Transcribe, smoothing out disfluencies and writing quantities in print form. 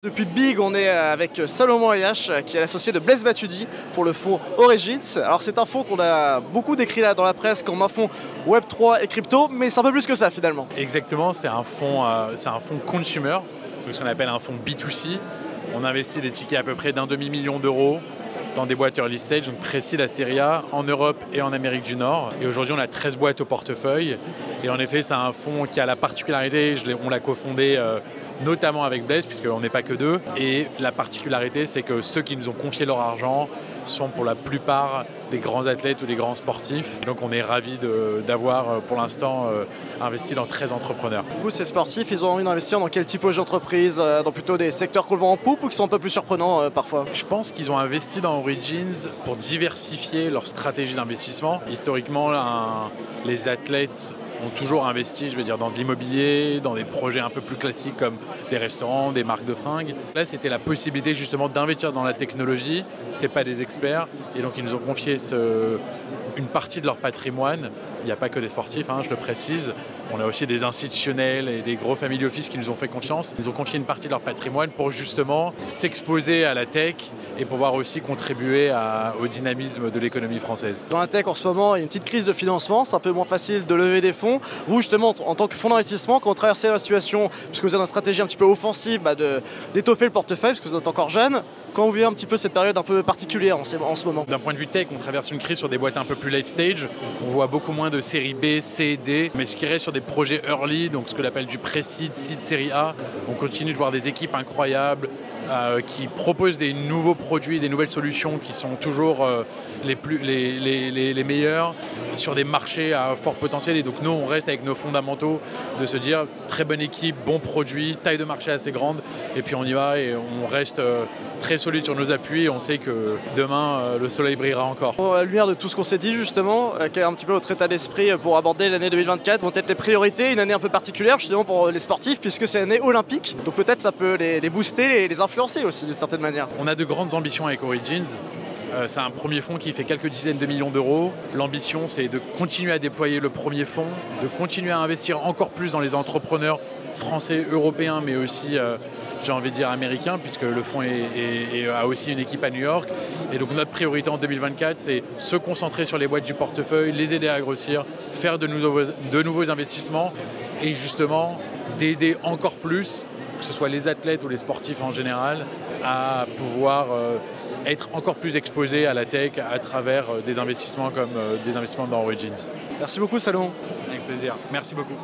Depuis Big, on est avec Salomon Ayache, qui est l'associé de Blaise Matuidi pour le fonds Origins. Alors c'est un fonds qu'on a beaucoup décrit là dans la presse comme un fonds Web3 et crypto, mais c'est un peu plus que ça finalement. Exactement, c'est un fonds consumer, donc ce qu'on appelle un fonds B2C. On investit des tickets à peu près d'1,5 million d'euros dans des boîtes early stage, donc précis la série A, en Europe et en Amérique du Nord. Et aujourd'hui, on a 13 boîtes au portefeuille. Et en effet, c'est un fonds qui a la particularité, on l'a cofondé notamment avec Blaise, puisqu'on n'est pas que deux. Et la particularité, c'est que ceux qui nous ont confié leur argent sont pour la plupart des grands athlètes ou des grands sportifs. Et donc on est ravis d'avoir pour l'instant investi dans 13 entrepreneurs. Du coup, ces sportifs, ils ont envie d'investir dans quel typologie d'entreprise? Dans plutôt des secteurs qu'on le vend en poupe ou qui sont un peu plus surprenants parfois? Je pense qu'ils ont investi dans Origins pour diversifier leur stratégie d'investissement. Historiquement, les athlètes ont toujours investi, je veux dire, dans de l'immobilier, dans des projets un peu plus classiques comme des restaurants, des marques de fringues. Là, c'était la possibilité justement d'investir dans la technologie. C'est pas des experts, et donc ils nous ont confié une partie de leur patrimoine. Il n'y a pas que des sportifs, je le précise. On a aussi des institutionnels et des gros family office qui nous ont fait confiance. Ils nous ont confié une partie de leur patrimoine pour justement s'exposer à la tech et pouvoir aussi contribuer au dynamisme de l'économie française. Dans la tech, en ce moment, il y a une petite crise de financement. C'est un peu moins facile de lever des fonds. Vous, justement, en tant que fonds d'investissement, quand vous traversez la situation, puisque vous avez une stratégie un petit peu offensive d'étoffer le portefeuille, parce que vous êtes encore jeune, quand vous vivez un petit peu cette période un peu particulière en ce moment? D'un point de vue tech, on traverse une crise sur des boîtes un peu plus late stage. On voit beaucoup moins de séries B, C, D, mais ce qui reste sur des projets early, donc ce que l'on appelle du pré-seed, seed, série A, on continue de voir des équipes incroyables qui proposent des nouveaux produits, des nouvelles solutions qui sont toujours les meilleurs sur des marchés à fort potentiel. Et donc nous, on reste avec nos fondamentaux de se dire très bonne équipe, bon produit, taille de marché assez grande, et puis on y va et on reste très solide sur nos appuis. On sait que demain, le soleil brillera encore. À la lumière de tout ce qu'on s'est dit justement, quel est un petit peu votre état d'esprit pour aborder l'année 2024? Vont être les priorités, une année un peu particulière justement pour les sportifs puisque c'est l'année olympique, donc peut-être ça peut les booster, les influencer aussi d'une certaine manière. On a de grandes ambitions avec Origins. C'est un premier fonds qui fait quelques dizaines de millions d'euros. L'ambition, c'est de continuer à déployer le premier fonds, de continuer à investir encore plus dans les entrepreneurs français, européens, mais aussi, j'ai envie de dire, américains, puisque le fonds a aussi une équipe à New York. Et donc notre priorité en 2024, c'est se concentrer sur les boîtes du portefeuille, les aider à grossir, faire de nouveaux investissements et justement d'aider encore plus, que ce soit les athlètes ou les sportifs en général, à pouvoir être encore plus exposés à la tech à travers des investissements comme des investissements dans Origins. Merci beaucoup Salomon. Avec plaisir. Merci beaucoup.